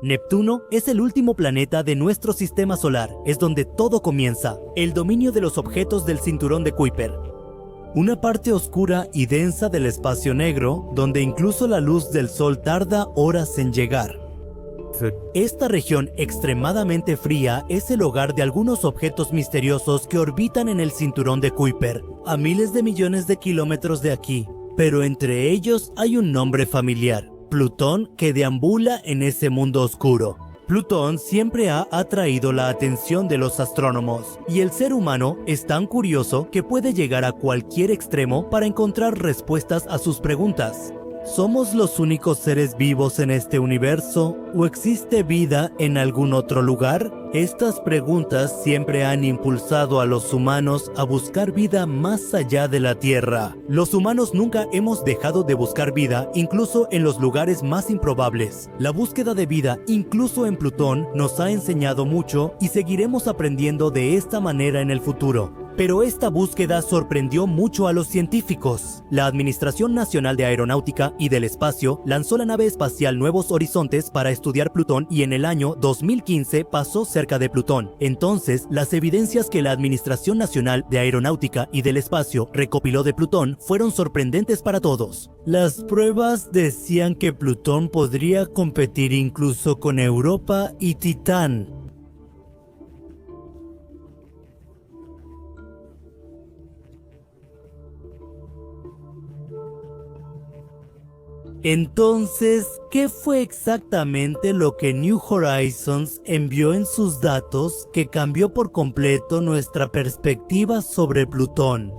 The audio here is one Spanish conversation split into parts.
Neptuno es el último planeta de nuestro sistema solar, es donde todo comienza, el dominio de los objetos del cinturón de Kuiper. Una parte oscura y densa del espacio negro, donde incluso la luz del sol tarda horas en llegar. Esta región extremadamente fría es el hogar de algunos objetos misteriosos que orbitan en el cinturón de Kuiper, a miles de millones de kilómetros de aquí, pero entre ellos hay un nombre familiar. Plutón, que deambula en ese mundo oscuro. Plutón siempre ha atraído la atención de los astrónomos, y el ser humano es tan curioso que puede llegar a cualquier extremo para encontrar respuestas a sus preguntas. ¿Somos los únicos seres vivos en este universo? ¿O existe vida en algún otro lugar? Estas preguntas siempre han impulsado a los humanos a buscar vida más allá de la Tierra. Los humanos nunca hemos dejado de buscar vida, incluso en los lugares más improbables. La búsqueda de vida, incluso en Plutón, nos ha enseñado mucho y seguiremos aprendiendo de esta manera en el futuro. Pero esta búsqueda sorprendió mucho a los científicos. La Administración Nacional de Aeronáutica y del Espacio lanzó la nave espacial Nuevos Horizontes para estudiar Plutón y en el año 2015 pasó cerca de Plutón. Entonces, las evidencias que la Administración Nacional de Aeronáutica y del Espacio recopiló de Plutón fueron sorprendentes para todos. Las pruebas decían que Plutón podría competir incluso con Europa y Titán. Entonces, ¿qué fue exactamente lo que New Horizons envió en sus datos que cambió por completo nuestra perspectiva sobre Plutón?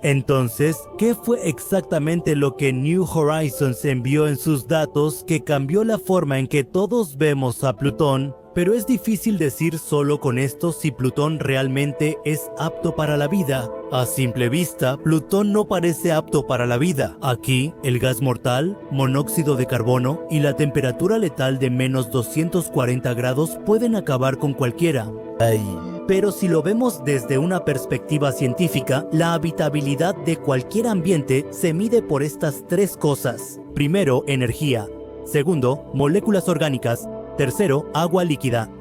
Entonces, ¿qué fue exactamente lo que New Horizons envió en sus datos que cambió la forma en que todos vemos a Plutón? Pero es difícil decir solo con esto si Plutón realmente es apto para la vida. A simple vista, Plutón no parece apto para la vida. Aquí, el gas mortal, monóxido de carbono y la temperatura letal de menos 240 grados pueden acabar con cualquiera. Pero si lo vemos desde una perspectiva científica, la habitabilidad de cualquier ambiente se mide por estas tres cosas. Primero, energía. Segundo, moléculas orgánicas. Tercero, agua líquida.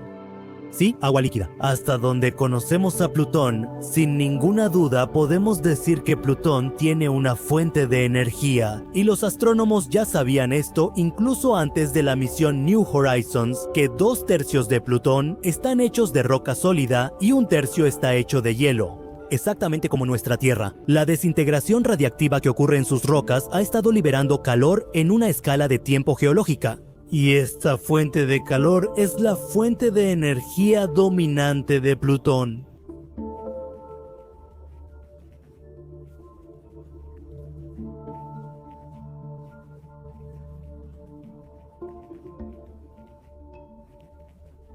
Sí, agua líquida. Hasta donde conocemos a Plutón, sin ninguna duda podemos decir que Plutón tiene una fuente de energía. Y los astrónomos ya sabían esto incluso antes de la misión New Horizons, que 2/3 de Plutón están hechos de roca sólida y 1/3 está hecho de hielo. Exactamente como nuestra Tierra. La desintegración radiactiva que ocurre en sus rocas ha estado liberando calor en una escala de tiempo geológica. Y esta fuente de calor es la fuente de energía dominante de Plutón.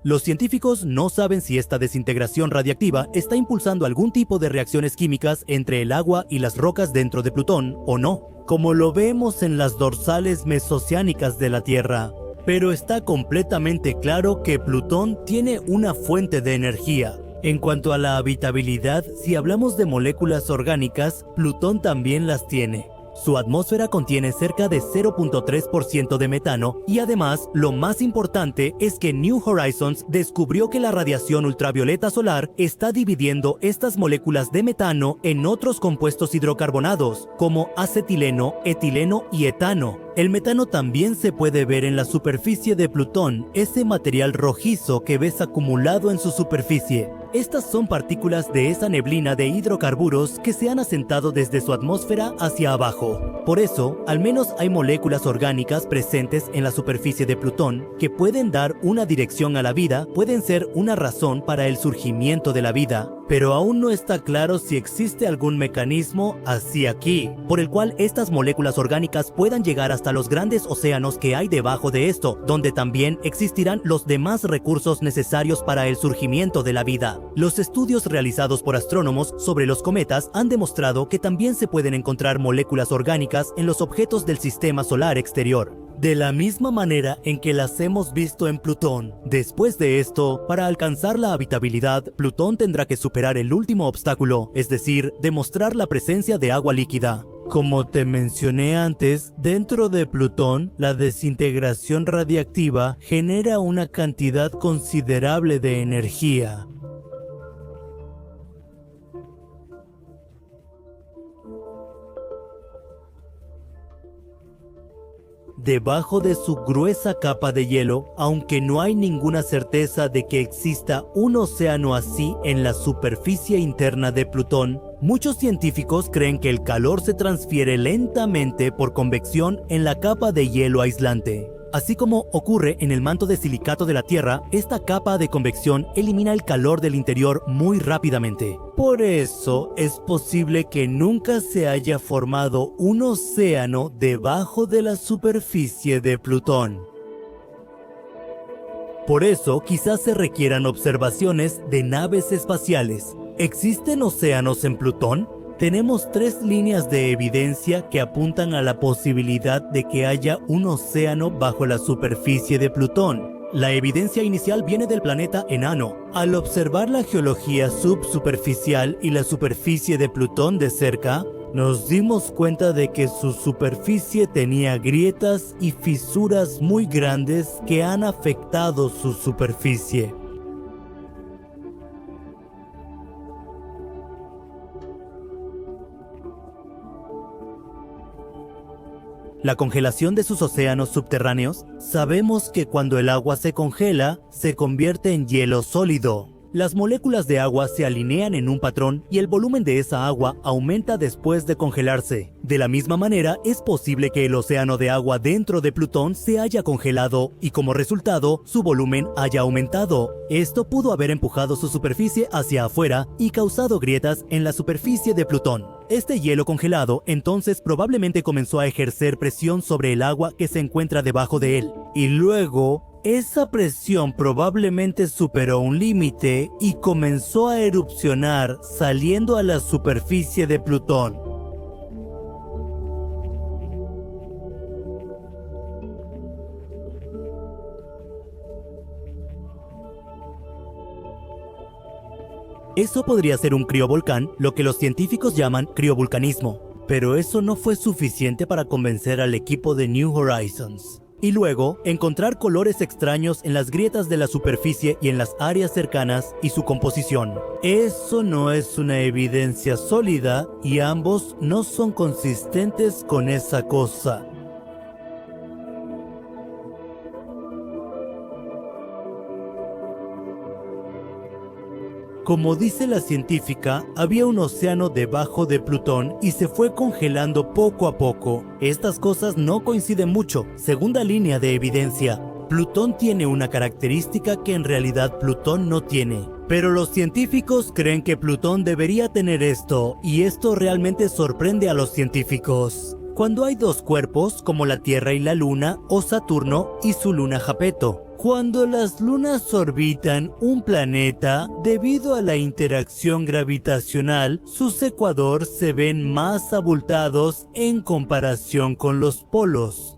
Los científicos no saben si esta desintegración radiactiva está impulsando algún tipo de reacciones químicas entre el agua y las rocas dentro de Plutón o no, como lo vemos en las dorsales mesoceánicas de la Tierra. Pero está completamente claro que Plutón tiene una fuente de energía. En cuanto a la habitabilidad, si hablamos de moléculas orgánicas, Plutón también las tiene. Su atmósfera contiene cerca de 0.3% de metano y además, lo más importante es que New Horizons descubrió que la radiación ultravioleta solar está dividiendo estas moléculas de metano en otros compuestos hidrocarbonados, como acetileno, etileno y etano. El metano también se puede ver en la superficie de Plutón, ese material rojizo que ves acumulado en su superficie. Estas son partículas de esa neblina de hidrocarburos que se han asentado desde su atmósfera hacia abajo. Por eso, al menos hay moléculas orgánicas presentes en la superficie de Plutón que pueden dar una dirección a la vida, pueden ser una razón para el surgimiento de la vida. Pero aún no está claro si existe algún mecanismo así aquí, por el cual estas moléculas orgánicas puedan llegar hasta los grandes océanos que hay debajo de esto, donde también existirán los demás recursos necesarios para el surgimiento de la vida. Los estudios realizados por astrónomos sobre los cometas han demostrado que también se pueden encontrar moléculas orgánicas en los objetos del sistema solar exterior. de la misma manera en que las hemos visto en Plutón. Después de esto, para alcanzar la habitabilidad, Plutón tendrá que superar el último obstáculo, es decir, demostrar la presencia de agua líquida. Como te mencioné antes, dentro de Plutón, la desintegración radiactiva genera una cantidad considerable de energía. Debajo de su gruesa capa de hielo, aunque no hay ninguna certeza de que exista un océano así en la superficie interna de Plutón, muchos científicos creen que el calor se transfiere lentamente por convección en la capa de hielo aislante. Así como ocurre en el manto de silicato de la Tierra, esta capa de convección elimina el calor del interior muy rápidamente. Por eso es posible que nunca se haya formado un océano debajo de la superficie de Plutón. Por eso quizás se requieran observaciones de naves espaciales. ¿Existen océanos en Plutón? Tenemos 3 líneas de evidencia que apuntan a la posibilidad de que haya un océano bajo la superficie de Plutón. La evidencia inicial viene del planeta enano. Al observar la geología subsuperficial y la superficie de Plutón de cerca, nos dimos cuenta de que su superficie tenía grietas y fisuras muy grandes que han afectado su superficie. La congelación de sus océanos subterráneos, sabemos que cuando el agua se congela, se convierte en hielo sólido. Las moléculas de agua se alinean en un patrón y el volumen de esa agua aumenta después de congelarse. De la misma manera, es posible que el océano de agua dentro de Plutón se haya congelado y como resultado, su volumen haya aumentado. Esto pudo haber empujado su superficie hacia afuera y causado grietas en la superficie de Plutón. Este hielo congelado entonces probablemente comenzó a ejercer presión sobre el agua que se encuentra debajo de él. Y luego, esa presión probablemente superó un límite y comenzó a erupcionar saliendo a la superficie de Plutón. Eso podría ser un criovolcán, lo que los científicos llaman criovulcanismo. Pero eso no fue suficiente para convencer al equipo de New Horizons. Y luego, encontrar colores extraños en las grietas de la superficie y en las áreas cercanas y su composición. Eso no es una evidencia sólida y ambos no son consistentes con esa cosa. Como dice la científica, había un océano debajo de Plutón y se fue congelando poco a poco. Estas cosas no coinciden mucho. Segunda línea de evidencia. Plutón tiene una característica que en realidad Plutón no tiene. Pero los científicos creen que Plutón debería tener esto, y esto realmente sorprende a los científicos. Cuando hay 2 cuerpos, como la Tierra y la Luna, o Saturno y su luna Jápeto. Cuando las lunas orbitan un planeta, debido a la interacción gravitacional, sus ecuadores se ven más abultados en comparación con los polos.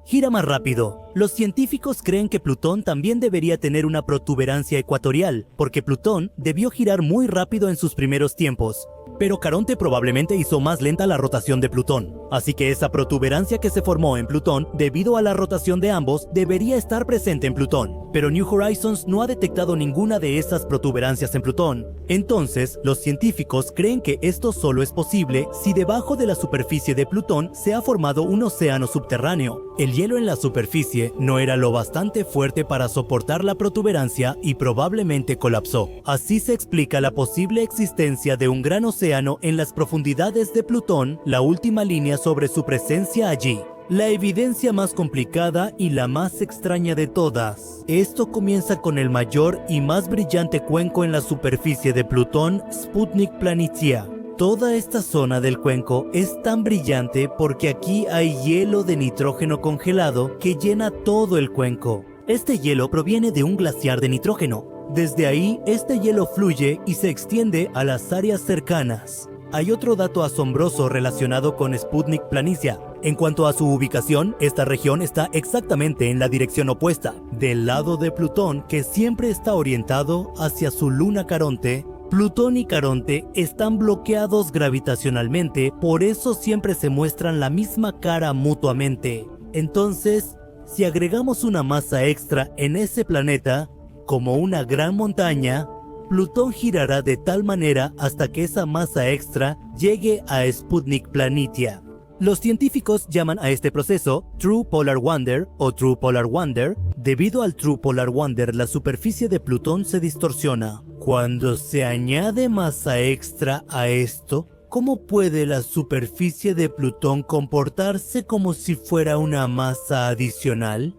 Gira más rápido. Los científicos creen que Plutón también debería tener una protuberancia ecuatorial, porque Plutón debió girar muy rápido en sus primeros tiempos. Pero Caronte probablemente hizo más lenta la rotación de Plutón, así que esa protuberancia que se formó en Plutón debido a la rotación de ambos debería estar presente en Plutón, pero New Horizons no ha detectado ninguna de esas protuberancias en Plutón. Entonces, los científicos creen que esto solo es posible si debajo de la superficie de Plutón se ha formado un océano subterráneo. El hielo en la superficie no era lo bastante fuerte para soportar la protuberancia y probablemente colapsó. Así se explica la posible existencia de un gran océano en las profundidades de Plutón, la última línea sobre su presencia allí. La evidencia más complicada y la más extraña de todas. Esto comienza con el mayor y más brillante cuenco en la superficie de Plutón, Sputnik Planitia. Toda esta zona del cuenco es tan brillante porque aquí hay hielo de nitrógeno congelado que llena todo el cuenco. Este hielo proviene de un glaciar de nitrógeno. Desde ahí, este hielo fluye y se extiende a las áreas cercanas. Hay otro dato asombroso relacionado con Sputnik Planitia. En cuanto a su ubicación, esta región está exactamente en la dirección opuesta, del lado de Plutón, que siempre está orientado hacia su luna Caronte. Plutón y Caronte están bloqueados gravitacionalmente, por eso siempre se muestran la misma cara mutuamente. Entonces, si agregamos una masa extra en ese planeta, como una gran montaña, Plutón girará de tal manera hasta que esa masa extra llegue a Sputnik Planitia. Los científicos llaman a este proceso True Polar Wander o True Polar Wander. Debido al True Polar Wander, la superficie de Plutón se distorsiona. Cuando se añade masa extra a esto, ¿cómo puede la superficie de Plutón comportarse como si fuera una masa adicional?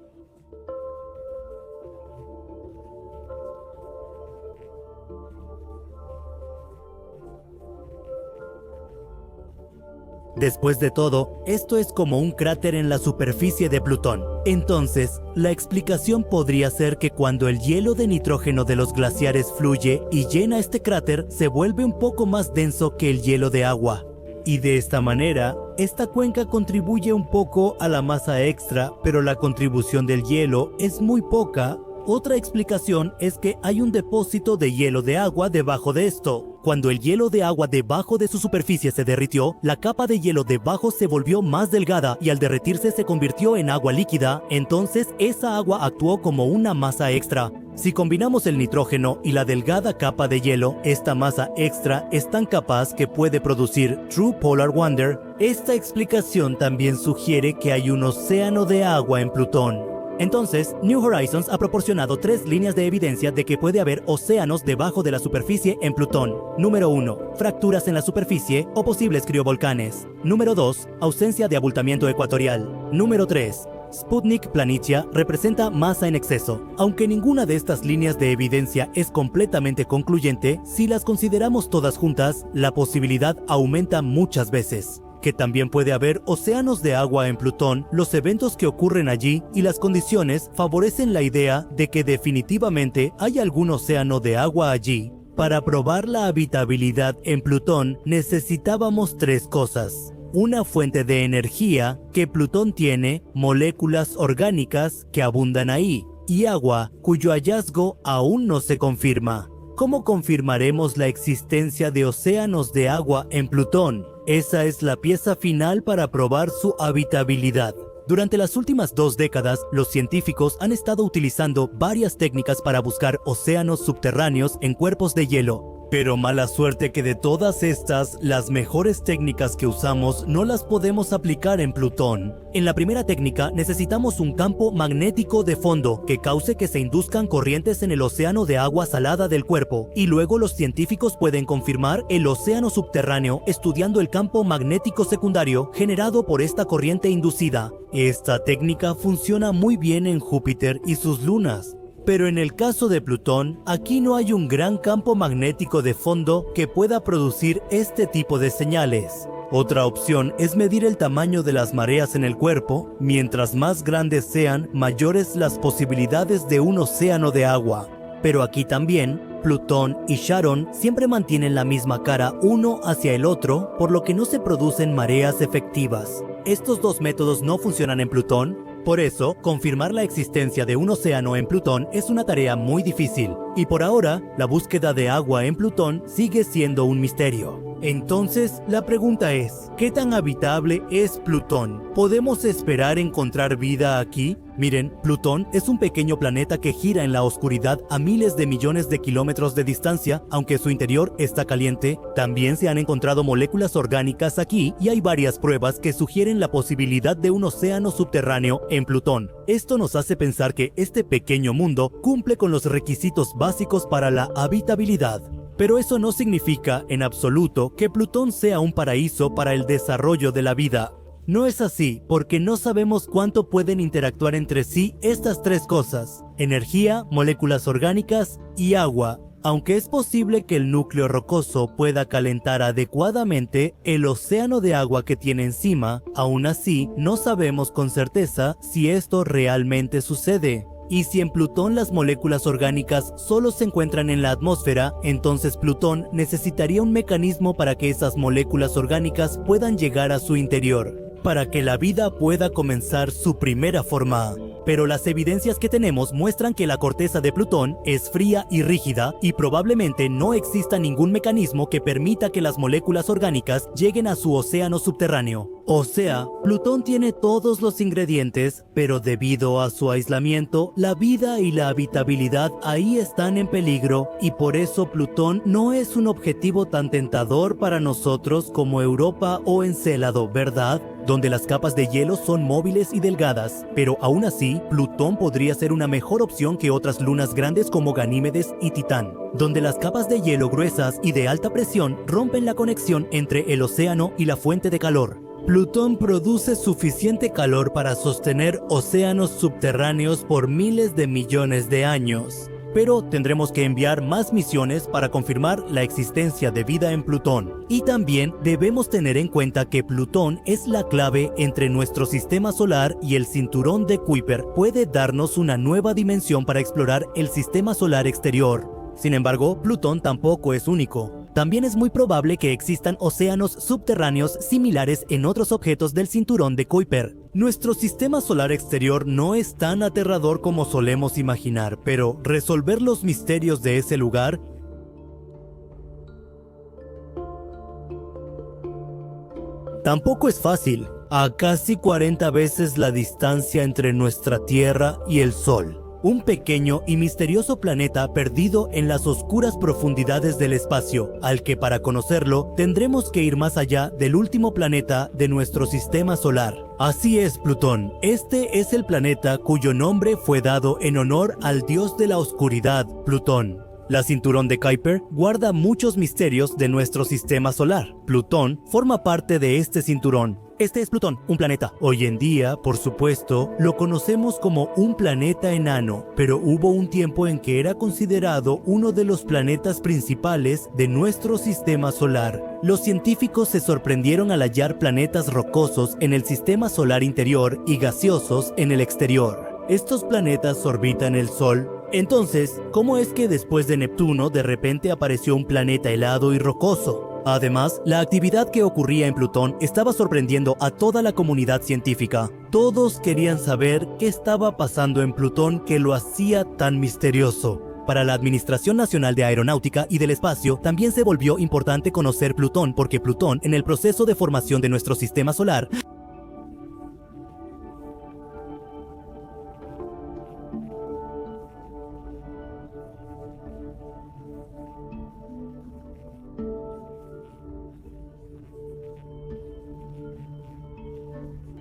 Después de todo, esto es como un cráter en la superficie de Plutón. Entonces, la explicación podría ser que cuando el hielo de nitrógeno de los glaciares fluye y llena este cráter, se vuelve un poco más denso que el hielo de agua. Y de esta manera, esta cuenca contribuye un poco a la masa extra, pero la contribución del hielo es muy poca. Otra explicación es que hay un depósito de hielo de agua debajo de esto. Cuando el hielo de agua debajo de su superficie se derritió, la capa de hielo debajo se volvió más delgada y al derretirse se convirtió en agua líquida, entonces esa agua actuó como una masa extra. Si combinamos el nitrógeno y la delgada capa de hielo, esta masa extra es tan capaz que puede producir True Polar Wander. Esta explicación también sugiere que hay un océano de agua en Plutón. Entonces, New Horizons ha proporcionado 3 líneas de evidencia de que puede haber océanos debajo de la superficie en Plutón. Número 1. Fracturas en la superficie o posibles criovolcanes. Número 2. Ausencia de abultamiento ecuatorial. Número 3. Sputnik Planitia representa masa en exceso. Aunque ninguna de estas líneas de evidencia es completamente concluyente, si las consideramos todas juntas, la posibilidad aumenta muchas veces. Que también puede haber océanos de agua en Plutón, los eventos que ocurren allí y las condiciones favorecen la idea de que definitivamente hay algún océano de agua allí. Para probar la habitabilidad en Plutón necesitábamos 3 cosas. Una fuente de energía, que Plutón tiene, moléculas orgánicas que abundan ahí, y agua, cuyo hallazgo aún no se confirma. ¿Cómo confirmaremos la existencia de océanos de agua en Plutón? Esa es la pieza final para probar su habitabilidad. Durante las últimas 2 décadas, los científicos han estado utilizando varias técnicas para buscar océanos subterráneos en cuerpos de hielo. Pero mala suerte que de todas estas, las mejores técnicas que usamos no las podemos aplicar en Plutón. En la primera técnica necesitamos un campo magnético de fondo que cause que se induzcan corrientes en el océano de agua salada del cuerpo, y luego los científicos pueden confirmar el océano subterráneo estudiando el campo magnético secundario generado por esta corriente inducida. Esta técnica funciona muy bien en Júpiter y sus lunas. Pero en el caso de Plutón, aquí no hay un gran campo magnético de fondo que pueda producir este tipo de señales. Otra opción es medir el tamaño de las mareas en el cuerpo. Mientras más grandes sean, mayores las posibilidades de un océano de agua. Pero aquí también, Plutón y Charon siempre mantienen la misma cara uno hacia el otro, por lo que no se producen mareas efectivas. Estos 2 métodos no funcionan en Plutón. Por eso, confirmar la existencia de un océano en Plutón es una tarea muy difícil, y por ahora, la búsqueda de agua en Plutón sigue siendo un misterio. Entonces, la pregunta es, ¿qué tan habitable es Plutón? ¿Podemos esperar encontrar vida aquí? Miren, Plutón es un pequeño planeta que gira en la oscuridad a miles de millones de kilómetros de distancia, aunque su interior está caliente. También se han encontrado moléculas orgánicas aquí y hay varias pruebas que sugieren la posibilidad de un océano subterráneo en Plutón. Esto nos hace pensar que este pequeño mundo cumple con los requisitos básicos para la habitabilidad. Pero eso no significa, en absoluto, que Plutón sea un paraíso para el desarrollo de la vida. No es así, porque no sabemos cuánto pueden interactuar entre sí estas 3 cosas: energía, moléculas orgánicas y agua. Aunque es posible que el núcleo rocoso pueda calentar adecuadamente el océano de agua que tiene encima, aún así no sabemos con certeza si esto realmente sucede. Y si en Plutón las moléculas orgánicas solo se encuentran en la atmósfera, entonces Plutón necesitaría un mecanismo para que esas moléculas orgánicas puedan llegar a su interior, para que la vida pueda comenzar su primera forma. Pero las evidencias que tenemos muestran que la corteza de Plutón es fría y rígida y probablemente no exista ningún mecanismo que permita que las moléculas orgánicas lleguen a su océano subterráneo. O sea, Plutón tiene todos los ingredientes, pero debido a su aislamiento, la vida y la habitabilidad ahí están en peligro y por eso Plutón no es un objetivo tan tentador para nosotros como Europa o Encélado, ¿verdad? Donde las capas de hielo son móviles y delgadas, pero aún así, Plutón podría ser una mejor opción que otras lunas grandes como Ganímedes y Titán, donde las capas de hielo gruesas y de alta presión rompen la conexión entre el océano y la fuente de calor. Plutón produce suficiente calor para sostener océanos subterráneos por miles de millones de años. Pero tendremos que enviar más misiones para confirmar la existencia de vida en Plutón. Y también debemos tener en cuenta que Plutón es la clave entre nuestro sistema solar y el cinturón de Kuiper. Puede darnos una nueva dimensión para explorar el sistema solar exterior. Sin embargo, Plutón tampoco es único. También es muy probable que existan océanos subterráneos similares en otros objetos del cinturón de Kuiper. Nuestro sistema solar exterior no es tan aterrador como solemos imaginar, pero resolver los misterios de ese lugar tampoco es fácil, a casi 40 veces la distancia entre nuestra Tierra y el Sol. Un pequeño y misterioso planeta perdido en las oscuras profundidades del espacio, al que para conocerlo tendremos que ir más allá del último planeta de nuestro sistema solar. Así es, Plutón. Este es el planeta cuyo nombre fue dado en honor al dios de la oscuridad, Plutón. La cinturón de Kuiper guarda muchos misterios de nuestro sistema solar. Plutón forma parte de este cinturón. Este es Plutón, un planeta. Hoy en día, por supuesto, lo conocemos como un planeta enano, pero hubo un tiempo en que era considerado uno de los planetas principales de nuestro sistema solar. Los científicos se sorprendieron al hallar planetas rocosos en el sistema solar interior y gaseosos en el exterior. Estos planetas orbitan el Sol. Entonces, ¿cómo es que después de Neptuno de repente apareció un planeta helado y rocoso? Además, la actividad que ocurría en Plutón estaba sorprendiendo a toda la comunidad científica. Todos querían saber qué estaba pasando en Plutón que lo hacía tan misterioso. Para la Administración Nacional de Aeronáutica y del Espacio también se volvió importante conocer Plutón porque Plutón, en el proceso de formación de nuestro sistema solar,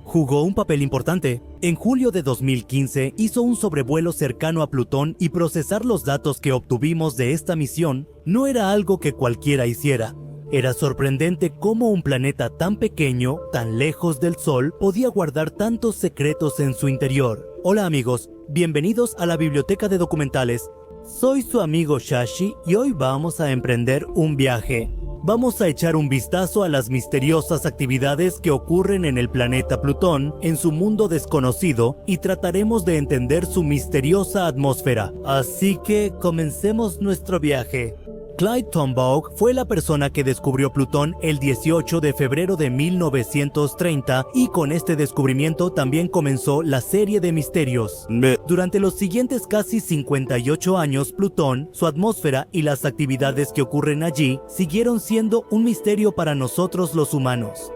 jugó un papel importante. En julio de 2015 hizo un sobrevuelo cercano a Plutón y procesar los datos que obtuvimos de esta misión no era algo que cualquiera hiciera. Era sorprendente cómo un planeta tan pequeño, tan lejos del Sol, podía guardar tantos secretos en su interior. Hola amigos, bienvenidos a la Biblioteca de Documentales. Soy su amigo Shashi y hoy vamos a emprender un viaje. Vamos a echar un vistazo a las misteriosas actividades que ocurren en el planeta Plutón, en su mundo desconocido, y trataremos de entender su misteriosa atmósfera. Así que comencemos nuestro viaje. Clyde Tombaugh fue la persona que descubrió Plutón el 18 de febrero de 1930 y con este descubrimiento también comenzó la serie de misterios. Durante los siguientes casi 58 años, Plutón, su atmósfera y las actividades que ocurren allí siguieron siendo un misterio para nosotros los humanos.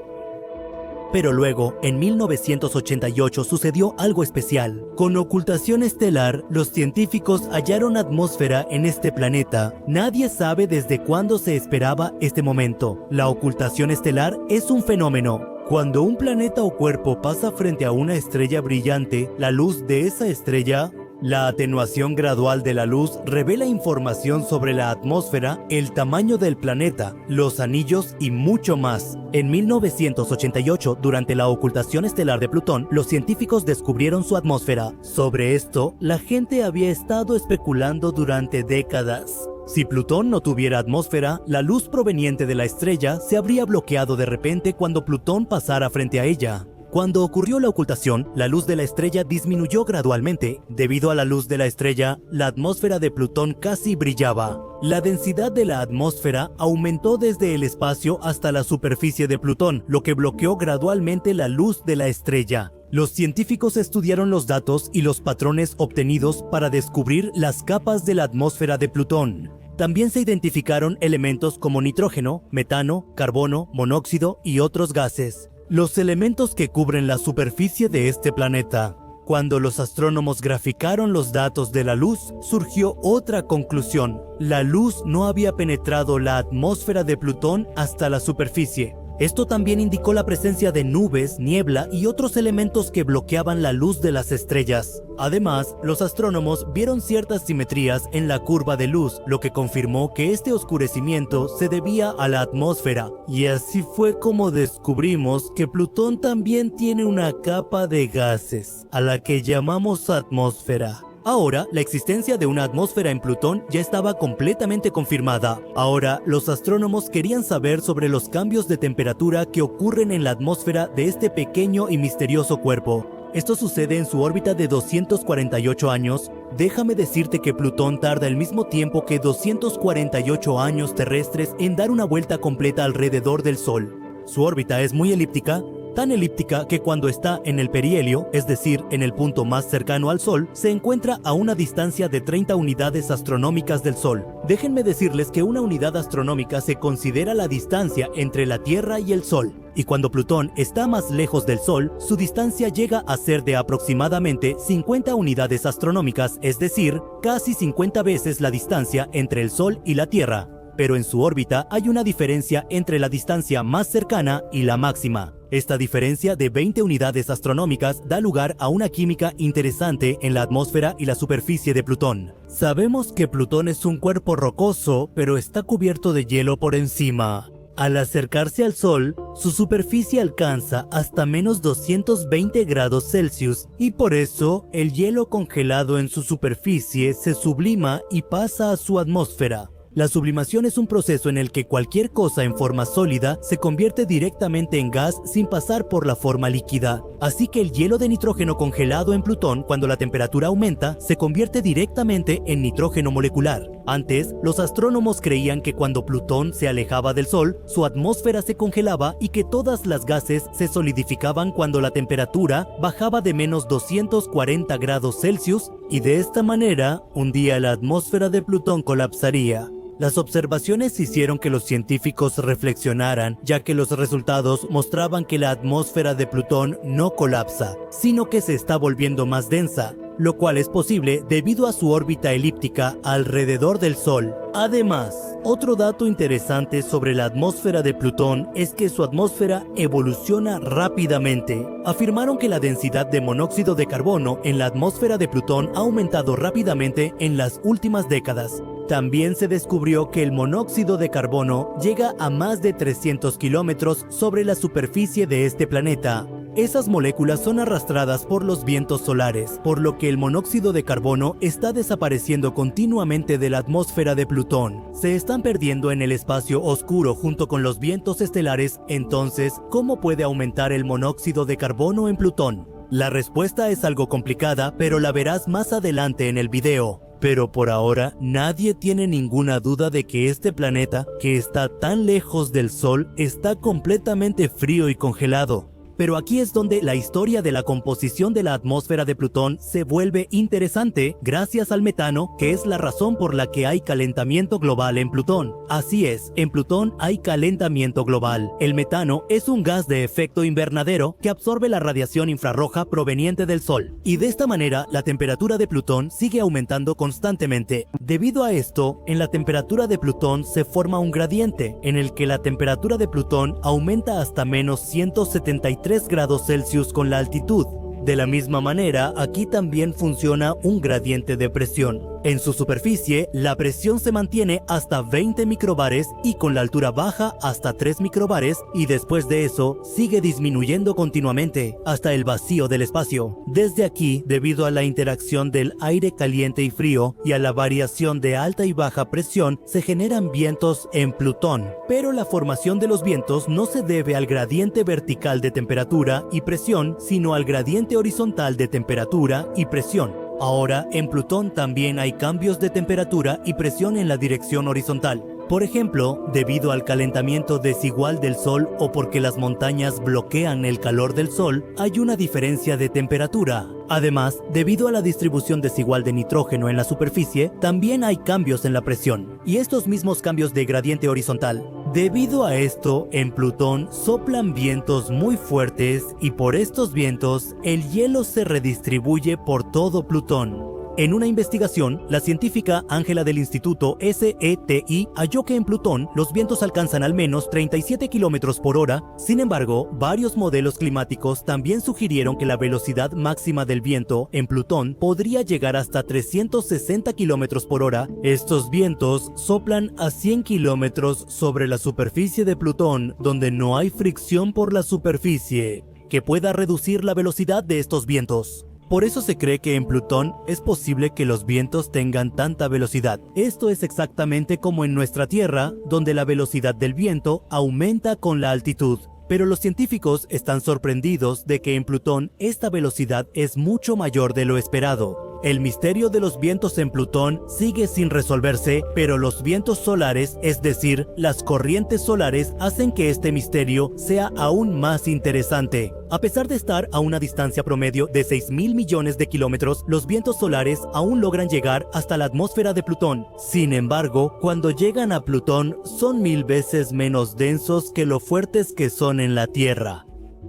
Pero luego, en 1988 sucedió algo especial. Con ocultación estelar, los científicos hallaron atmósfera en este planeta. Nadie sabe desde cuándo se esperaba este momento. La ocultación estelar es un fenómeno. Cuando un planeta o cuerpo pasa frente a una estrella brillante, la luz de esa estrella, la atenuación gradual de la luz revela información sobre la atmósfera, el tamaño del planeta, los anillos y mucho más. En 1988, durante la ocultación estelar de Plutón, los científicos descubrieron su atmósfera. Sobre esto, la gente había estado especulando durante décadas. Si Plutón no tuviera atmósfera, la luz proveniente de la estrella se habría bloqueado de repente cuando Plutón pasara frente a ella. Cuando ocurrió la ocultación, la luz de la estrella disminuyó gradualmente. Debido a la luz de la estrella, la atmósfera de Plutón casi brillaba. La densidad de la atmósfera aumentó desde el espacio hasta la superficie de Plutón, lo que bloqueó gradualmente la luz de la estrella. Los científicos estudiaron los datos y los patrones obtenidos para descubrir las capas de la atmósfera de Plutón. También se identificaron elementos como nitrógeno, metano, carbono, monóxido y otros gases. Los elementos que cubren la superficie de este planeta. Cuando los astrónomos graficaron los datos de la luz, surgió otra conclusión. La luz no había penetrado la atmósfera de Plutón hasta la superficie. Esto también indicó la presencia de nubes, niebla y otros elementos que bloqueaban la luz de las estrellas. Además, los astrónomos vieron ciertas simetrías en la curva de luz, lo que confirmó que este oscurecimiento se debía a la atmósfera. Y así fue como descubrimos que Plutón también tiene una capa de gases, a la que llamamos atmósfera. Ahora, la existencia de una atmósfera en Plutón ya estaba completamente confirmada. Ahora, los astrónomos querían saber sobre los cambios de temperatura que ocurren en la atmósfera de este pequeño y misterioso cuerpo. Esto sucede en su órbita de 248 años. Déjame decirte que Plutón tarda el mismo tiempo que 248 años terrestres en dar una vuelta completa alrededor del Sol. Su órbita es muy elíptica, tan elíptica que cuando está en el perihelio, es decir, en el punto más cercano al Sol, se encuentra a una distancia de 30 unidades astronómicas del Sol. Déjenme decirles que una unidad astronómica se considera la distancia entre la Tierra y el Sol. Y cuando Plutón está más lejos del Sol, su distancia llega a ser de aproximadamente 50 unidades astronómicas, es decir, casi 50 veces la distancia entre el Sol y la Tierra. Pero en su órbita hay una diferencia entre la distancia más cercana y la máxima. Esta diferencia de 20 unidades astronómicas da lugar a una química interesante en la atmósfera y la superficie de Plutón. Sabemos que Plutón es un cuerpo rocoso, pero está cubierto de hielo por encima. Al acercarse al Sol, su superficie alcanza hasta menos 220 grados Celsius y por eso el hielo congelado en su superficie se sublima y pasa a su atmósfera. La sublimación es un proceso en el que cualquier cosa en forma sólida se convierte directamente en gas sin pasar por la forma líquida. Así que el hielo de nitrógeno congelado en Plutón, cuando la temperatura aumenta, se convierte directamente en nitrógeno molecular. Antes, los astrónomos creían que cuando Plutón se alejaba del Sol, su atmósfera se congelaba y que todas las gases se solidificaban cuando la temperatura bajaba de menos 240 grados Celsius y de esta manera, un día la atmósfera de Plutón colapsaría. Las observaciones hicieron que los científicos reflexionaran, ya que los resultados mostraban que la atmósfera de Plutón no colapsa, sino que se está volviendo más densa, lo cual es posible debido a su órbita elíptica alrededor del Sol. Además, otro dato interesante sobre la atmósfera de Plutón es que su atmósfera evoluciona rápidamente. Afirmaron que la densidad de monóxido de carbono en la atmósfera de Plutón ha aumentado rápidamente en las últimas décadas. También se descubrió que el monóxido de carbono llega a más de 300 kilómetros sobre la superficie de este planeta. Esas moléculas son arrastradas por los vientos solares, por lo que el monóxido de carbono está desapareciendo continuamente de la atmósfera de Plutón. Se están perdiendo en el espacio oscuro junto con los vientos estelares. Entonces, ¿cómo puede aumentar el monóxido de carbono en Plutón? La respuesta es algo complicada, pero la verás más adelante en el video. Pero por ahora, nadie tiene ninguna duda de que este planeta, que está tan lejos del Sol, está completamente frío y congelado. Pero aquí es donde la historia de la composición de la atmósfera de Plutón se vuelve interesante gracias al metano, que es la razón por la que hay calentamiento global en Plutón. Así es, en Plutón hay calentamiento global. El metano es un gas de efecto invernadero que absorbe la radiación infrarroja proveniente del Sol. Y de esta manera, la temperatura de Plutón sigue aumentando constantemente. Debido a esto, en la temperatura de Plutón se forma un gradiente, en el que la temperatura de Plutón aumenta hasta menos 173 grados Celsius con la altitud. De la misma manera, aquí también funciona un gradiente de presión. En su superficie, la presión se mantiene hasta 20 microbares y con la altura baja hasta 3 microbares y después de eso sigue disminuyendo continuamente hasta el vacío del espacio. Desde aquí, debido a la interacción del aire caliente y frío y a la variación de alta y baja presión, se generan vientos en Plutón. Pero la formación de los vientos no se debe al gradiente vertical de temperatura y presión, sino al gradiente horizontal de temperatura y presión. Ahora, en Plutón también hay cambios de temperatura y presión en la dirección horizontal. Por ejemplo, debido al calentamiento desigual del Sol o porque las montañas bloquean el calor del Sol, hay una diferencia de temperatura. Además, debido a la distribución desigual de nitrógeno en la superficie, también hay cambios en la presión, y estos mismos cambios de gradiente horizontal. Debido a esto, en Plutón soplan vientos muy fuertes y por estos vientos, el hielo se redistribuye por todo Plutón. En una investigación, la científica Ángela del Instituto SETI halló que en Plutón los vientos alcanzan al menos 37 kilómetros por hora. Sin embargo, varios modelos climáticos también sugirieron que la velocidad máxima del viento en Plutón podría llegar hasta 360 kilómetros por hora. Estos vientos soplan a 100 kilómetros sobre la superficie de Plutón, donde no hay fricción por la superficie, que pueda reducir la velocidad de estos vientos. Por eso se cree que en Plutón es posible que los vientos tengan tanta velocidad. Esto es exactamente como en nuestra Tierra, donde la velocidad del viento aumenta con la altitud. Pero los científicos están sorprendidos de que en Plutón esta velocidad es mucho mayor de lo esperado. El misterio de los vientos en Plutón sigue sin resolverse, pero los vientos solares, es decir, las corrientes solares, hacen que este misterio sea aún más interesante. A pesar de estar a una distancia promedio de 6.000 millones de kilómetros, los vientos solares aún logran llegar hasta la atmósfera de Plutón. Sin embargo, cuando llegan a Plutón, son 1000 veces menos densos que lo fuertes que son en la Tierra.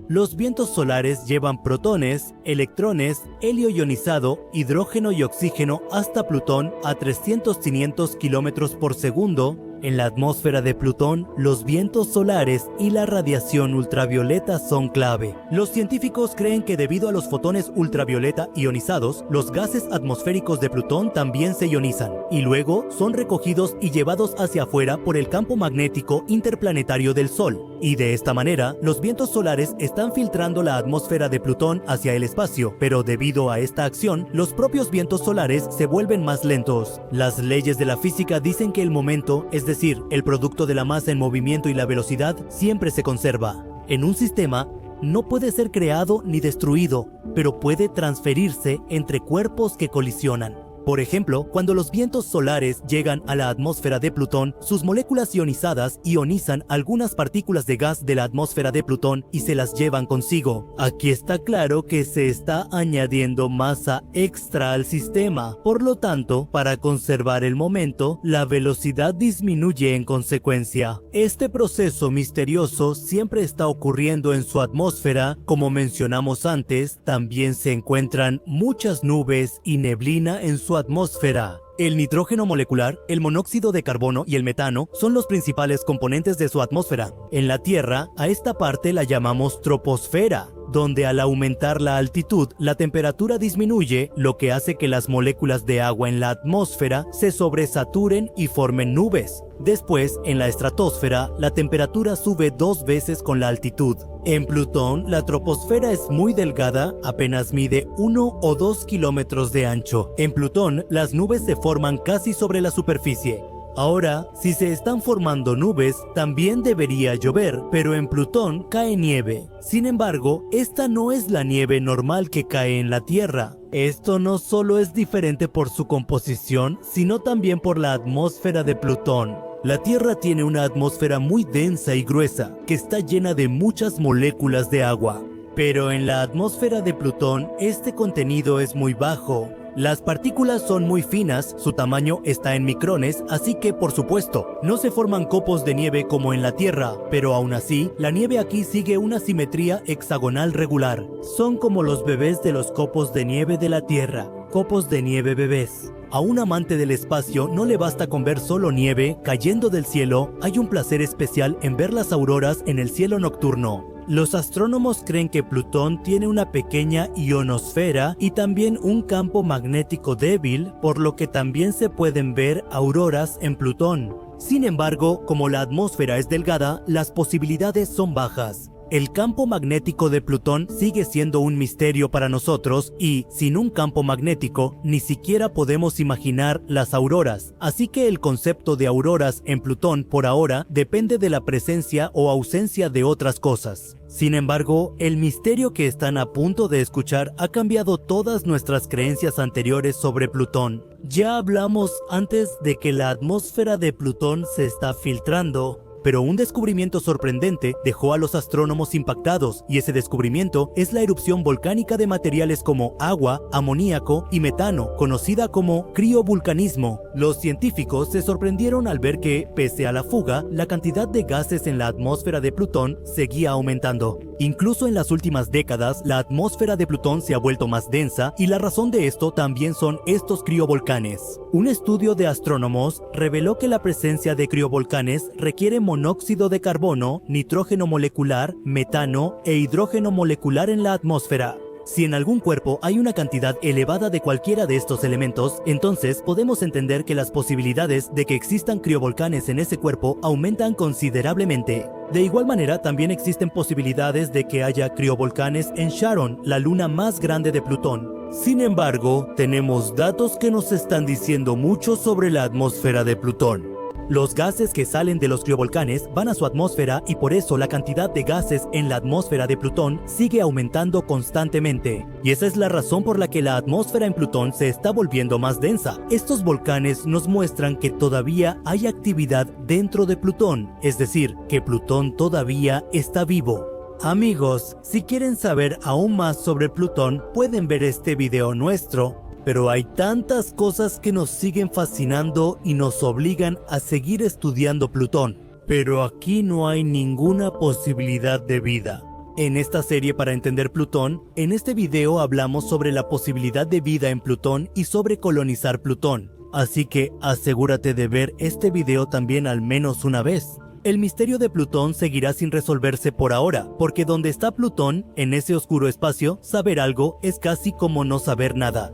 Los vientos solares llevan protones, electrones, helio ionizado, hidrógeno y oxígeno hasta Plutón a 300-500 kilómetros por segundo. En la atmósfera de Plutón, los vientos solares y la radiación ultravioleta son clave. Los científicos creen que debido a los fotones ultravioleta ionizados, los gases atmosféricos de Plutón también se ionizan, y luego son recogidos y llevados hacia afuera por el campo magnético interplanetario del Sol. Y de esta manera, los vientos solares están filtrando la atmósfera de Plutón hacia el espacio, pero debido a esta acción, los propios vientos solares se vuelven más lentos. Las leyes de la física dicen que el momento, es decir, el producto de la masa en movimiento y la velocidad, siempre se conserva. En un sistema, no puede ser creado ni destruido, pero puede transferirse entre cuerpos que colisionan. Por ejemplo, cuando los vientos solares llegan a la atmósfera de Plutón, sus moléculas ionizadas ionizan algunas partículas de gas de la atmósfera de Plutón y se las llevan consigo. Aquí está claro que se está añadiendo masa extra al sistema. Por lo tanto, para conservar el momento, la velocidad disminuye en consecuencia. Este proceso misterioso siempre está ocurriendo en su atmósfera. Como mencionamos antes, también se encuentran muchas nubes y neblina en su atmósfera. El nitrógeno molecular, el monóxido de carbono y el metano son los principales componentes de su atmósfera. En la Tierra, a esta parte la llamamos troposfera, donde al aumentar la altitud, la temperatura disminuye, lo que hace que las moléculas de agua en la atmósfera se sobresaturen y formen nubes. Después, en la estratosfera, la temperatura sube 2 veces con la altitud. En Plutón, la troposfera es muy delgada, apenas mide 1 o 2 kilómetros de ancho. En Plutón, las nubes se forman casi sobre la superficie. Ahora, si se están formando nubes, también debería llover, pero en Plutón cae nieve. Sin embargo, esta no es la nieve normal que cae en la Tierra. Esto no solo es diferente por su composición, sino también por la atmósfera de Plutón. La Tierra tiene una atmósfera muy densa y gruesa, que está llena de muchas moléculas de agua. Pero en la atmósfera de Plutón, este contenido es muy bajo. Las partículas son muy finas, su tamaño está en micrones, así que, por supuesto, no se forman copos de nieve como en la Tierra, pero aún así, la nieve aquí sigue una simetría hexagonal regular. Son como los bebés de los copos de nieve de la Tierra, copos de nieve bebés. A un amante del espacio no le basta con ver solo nieve cayendo del cielo, hay un placer especial en ver las auroras en el cielo nocturno. Los astrónomos creen que Plutón tiene una pequeña ionosfera y también un campo magnético débil, por lo que también se pueden ver auroras en Plutón. Sin embargo, como la atmósfera es delgada, las posibilidades son bajas. El campo magnético de Plutón sigue siendo un misterio para nosotros y, sin un campo magnético, ni siquiera podemos imaginar las auroras. Así que el concepto de auroras en Plutón por ahora depende de la presencia o ausencia de otras cosas. Sin embargo, el misterio que están a punto de escuchar ha cambiado todas nuestras creencias anteriores sobre Plutón. Ya hablamos antes de que la atmósfera de Plutón se está filtrando, pero un descubrimiento sorprendente dejó a los astrónomos impactados, y ese descubrimiento es la erupción volcánica de materiales como agua, amoníaco y metano, conocida como criovulcanismo. Los científicos se sorprendieron al ver que, pese a la fuga, la cantidad de gases en la atmósfera de Plutón seguía aumentando. Incluso en las últimas décadas, la atmósfera de Plutón se ha vuelto más densa, y la razón de esto también son estos criovolcanes. Un estudio de astrónomos reveló que la presencia de criovolcanes requiere monóxido de carbono, nitrógeno molecular, metano e hidrógeno molecular en la atmósfera. Si en algún cuerpo hay una cantidad elevada de cualquiera de estos elementos, entonces podemos entender que las posibilidades de que existan criovolcanes en ese cuerpo aumentan considerablemente. De igual manera, también existen posibilidades de que haya criovolcanes en Charon, la luna más grande de Plutón. Sin embargo, tenemos datos que nos están diciendo mucho sobre la atmósfera de Plutón. Los gases que salen de los criovolcanes van a su atmósfera y por eso la cantidad de gases en la atmósfera de Plutón sigue aumentando constantemente. Y esa es la razón por la que la atmósfera en Plutón se está volviendo más densa. Estos volcanes nos muestran que todavía hay actividad dentro de Plutón, es decir, que Plutón todavía está vivo. Amigos, si quieren saber aún más sobre Plutón, pueden ver este video nuestro. Pero hay tantas cosas que nos siguen fascinando y nos obligan a seguir estudiando Plutón. Pero aquí no hay ninguna posibilidad de vida. En esta serie para entender Plutón, en este video hablamos sobre la posibilidad de vida en Plutón y sobre colonizar Plutón. Así que asegúrate de ver este video también al menos una vez. El misterio de Plutón seguirá sin resolverse por ahora, porque donde está Plutón, en ese oscuro espacio, saber algo es casi como no saber nada.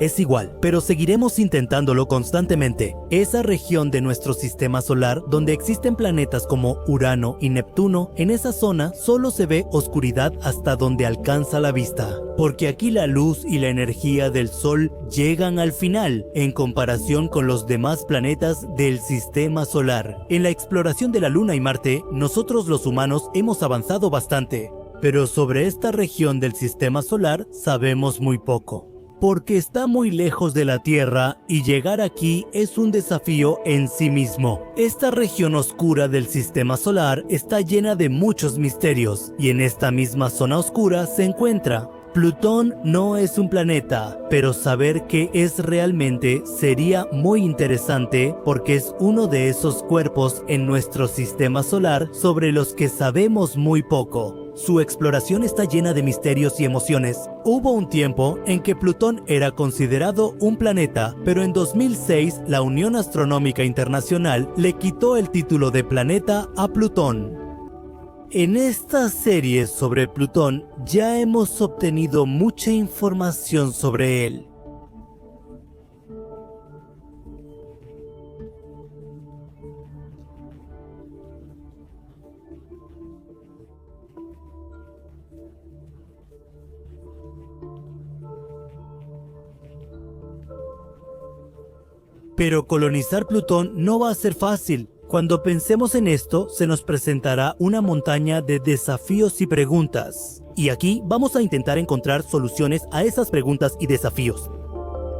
Es igual, pero seguiremos intentándolo constantemente. Esa región de nuestro sistema solar donde existen planetas como Urano y Neptuno, en esa zona solo se ve oscuridad hasta donde alcanza la vista. Porque aquí la luz y la energía del Sol llegan al final, en comparación con los demás planetas del sistema solar. En la exploración de la Luna y Marte, nosotros los humanos hemos avanzado bastante. Pero sobre esta región del sistema solar sabemos muy poco. Porque está muy lejos de la Tierra y llegar aquí es un desafío en sí mismo. Esta región oscura del sistema solar está llena de muchos misterios y en esta misma zona oscura se encuentra. Plutón no es un planeta, pero saber qué es realmente sería muy interesante porque es uno de esos cuerpos en nuestro sistema solar sobre los que sabemos muy poco. Su exploración está llena de misterios y emociones. Hubo un tiempo en que Plutón era considerado un planeta, pero en 2006 la Unión Astronómica Internacional le quitó el título de planeta a Plutón. En esta serie sobre Plutón ya hemos obtenido mucha información sobre él. Pero colonizar Plutón no va a ser fácil. Cuando pensemos en esto, se nos presentará una montaña de desafíos y preguntas. Y aquí vamos a intentar encontrar soluciones a esas preguntas y desafíos.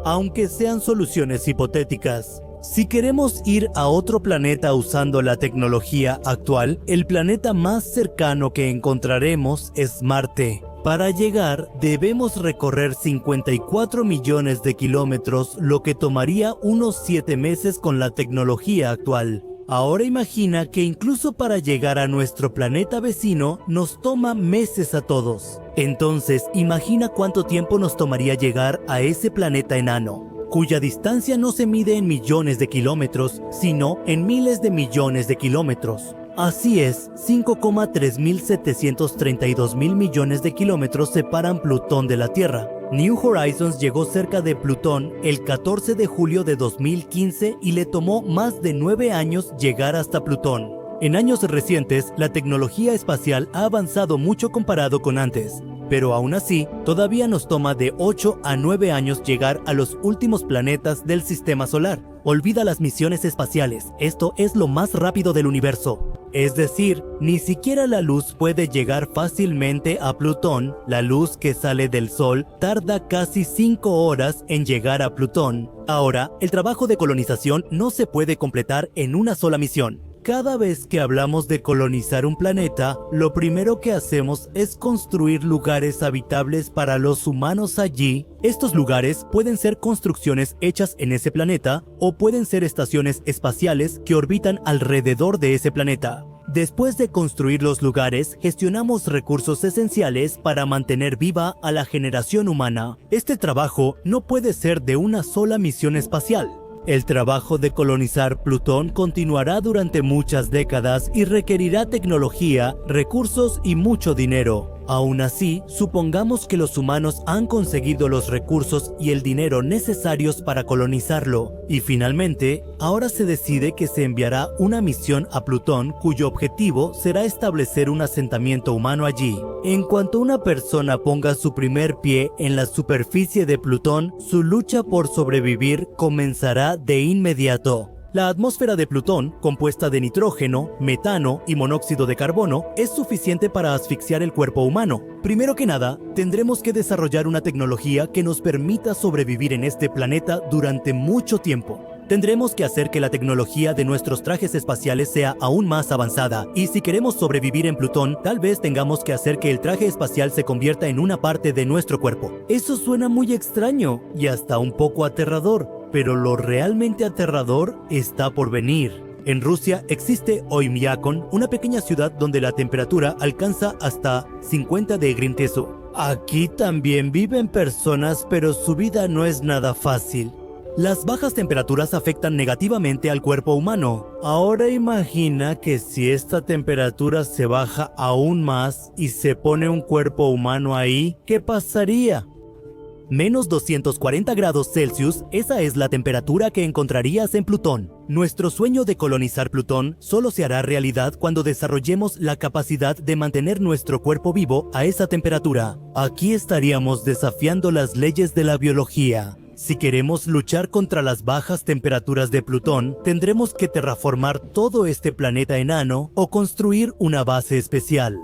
Aunque sean soluciones hipotéticas. Si queremos ir a otro planeta usando la tecnología actual, el planeta más cercano que encontraremos es Marte. Para llegar, debemos recorrer 54 millones de kilómetros, lo que tomaría unos 7 meses con la tecnología actual. Ahora imagina que incluso para llegar a nuestro planeta vecino nos toma meses a todos. Entonces, imagina cuánto tiempo nos tomaría llegar a ese planeta enano. cuya distancia no se mide en millones de kilómetros, sino en miles de millones de kilómetros. Así es, 5,3732 mil millones de kilómetros separan Plutón de la Tierra. New Horizons llegó cerca de Plutón el 14 de julio de 2015 y le tomó más de 9 años llegar hasta Plutón. En años recientes, la tecnología espacial ha avanzado mucho comparado con antes, pero aún así, todavía nos toma de 8 a 9 años llegar a los últimos planetas del Sistema Solar. Olvida las misiones espaciales, esto es lo más rápido del universo. Es decir, ni siquiera la luz puede llegar fácilmente a Plutón. La luz que sale del Sol tarda casi 5 horas en llegar a Plutón. Ahora, el trabajo de colonización no se puede completar en una sola misión. Cada vez que hablamos de colonizar un planeta, lo primero que hacemos es construir lugares habitables para los humanos allí. Estos lugares pueden ser construcciones hechas en ese planeta o pueden ser estaciones espaciales que orbitan alrededor de ese planeta. Después de construir los lugares, gestionamos recursos esenciales para mantener viva a la generación humana. Este trabajo no puede ser de una sola misión espacial. El trabajo de colonizar Plutón continuará durante muchas décadas y requerirá tecnología, recursos y mucho dinero. Aún así, supongamos que los humanos han conseguido los recursos y el dinero necesarios para colonizarlo, y finalmente, ahora se decide que se enviará una misión a Plutón cuyo objetivo será establecer un asentamiento humano allí. En cuanto una persona ponga su primer pie en la superficie de Plutón, su lucha por sobrevivir comenzará de inmediato. La atmósfera de Plutón, compuesta de nitrógeno, metano y monóxido de carbono, es suficiente para asfixiar el cuerpo humano. Primero que nada, tendremos que desarrollar una tecnología que nos permita sobrevivir en este planeta durante mucho tiempo. Tendremos que hacer que la tecnología de nuestros trajes espaciales sea aún más avanzada, y si queremos sobrevivir en Plutón, tal vez tengamos que hacer que el traje espacial se convierta en una parte de nuestro cuerpo. Eso suena muy extraño y hasta un poco aterrador. Pero lo realmente aterrador está por venir. En Rusia existe Oymyakon, una pequeña ciudad donde la temperatura alcanza hasta 50 degrees. Aquí también viven personas, pero su vida no es nada fácil. Las bajas temperaturas afectan negativamente al cuerpo humano. Ahora imagina que si esta temperatura se baja aún más y se pone un cuerpo humano ahí, ¿qué pasaría? Menos 240 grados Celsius, esa es la temperatura que encontrarías en Plutón. Nuestro sueño de colonizar Plutón solo se hará realidad cuando desarrollemos la capacidad de mantener nuestro cuerpo vivo a esa temperatura. Aquí estaríamos desafiando las leyes de la biología. Si queremos luchar contra las bajas temperaturas de Plutón, tendremos que terraformar todo este planeta enano o construir una base especial,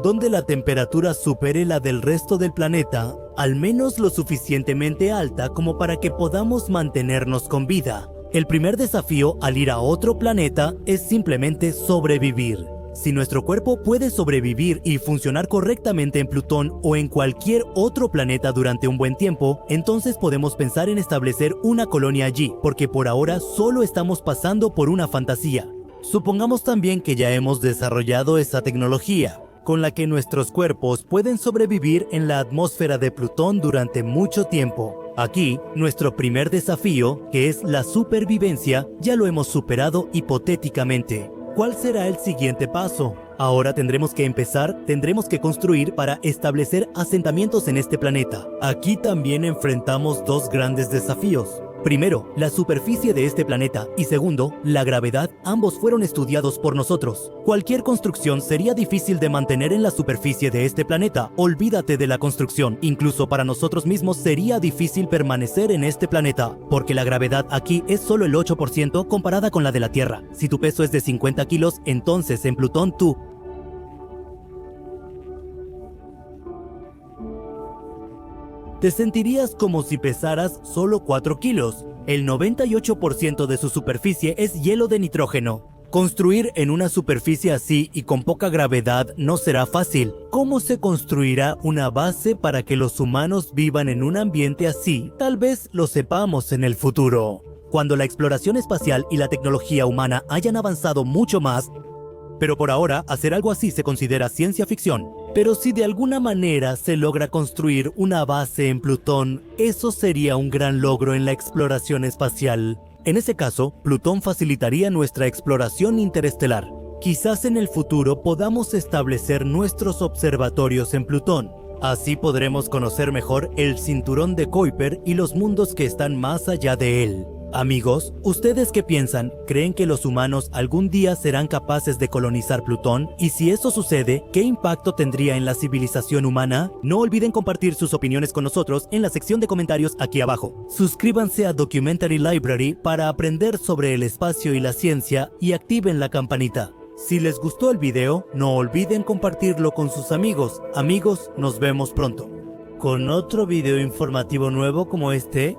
donde la temperatura supere la del resto del planeta, al menos lo suficientemente alta como para que podamos mantenernos con vida. El primer desafío al ir a otro planeta es simplemente sobrevivir. Si nuestro cuerpo puede sobrevivir y funcionar correctamente en Plutón o en cualquier otro planeta durante un buen tiempo, entonces podemos pensar en establecer una colonia allí, porque por ahora solo estamos pasando por una fantasía. Supongamos también que ya hemos desarrollado esa tecnología, con la que nuestros cuerpos pueden sobrevivir en la atmósfera de Plutón durante mucho tiempo. Aquí, nuestro primer desafío, que es la supervivencia, ya lo hemos superado hipotéticamente. ¿Cuál será el siguiente paso? Ahora tendremos que construir para establecer asentamientos en este planeta. Aquí también enfrentamos dos grandes desafíos. Primero, la superficie de este planeta y segundo, la gravedad. Ambos fueron estudiados por nosotros. Cualquier construcción sería difícil de mantener en la superficie de este planeta. Olvídate de la construcción. Incluso para nosotros mismos sería difícil permanecer en este planeta, porque la gravedad aquí es solo el 8% comparada con la de la Tierra. Si tu peso es de 50 kilos, entonces en Plutón tú te sentirías como si pesaras solo 4 kilos. El 98% de su superficie es hielo de nitrógeno. Construir en una superficie así y con poca gravedad no será fácil. ¿Cómo se construirá una base para que los humanos vivan en un ambiente así? Tal vez lo sepamos en el futuro, cuando la exploración espacial y la tecnología humana hayan avanzado mucho más. Pero por ahora, hacer algo así se considera ciencia ficción. Pero si de alguna manera se logra construir una base en Plutón, eso sería un gran logro en la exploración espacial. En ese caso, Plutón facilitaría nuestra exploración interestelar. Quizás en el futuro podamos establecer nuestros observatorios en Plutón. Así podremos conocer mejor el cinturón de Kuiper y los mundos que están más allá de él. Amigos, ¿ustedes qué piensan? ¿Creen que los humanos algún día serán capaces de colonizar Plutón? Y si eso sucede, ¿qué impacto tendría en la civilización humana? No olviden compartir sus opiniones con nosotros en la sección de comentarios aquí abajo. Suscríbanse a Documentary Library para aprender sobre el espacio y la ciencia y activen la campanita. Si les gustó el video, no olviden compartirlo con sus amigos. Amigos, nos vemos pronto. Con otro video informativo nuevo como este,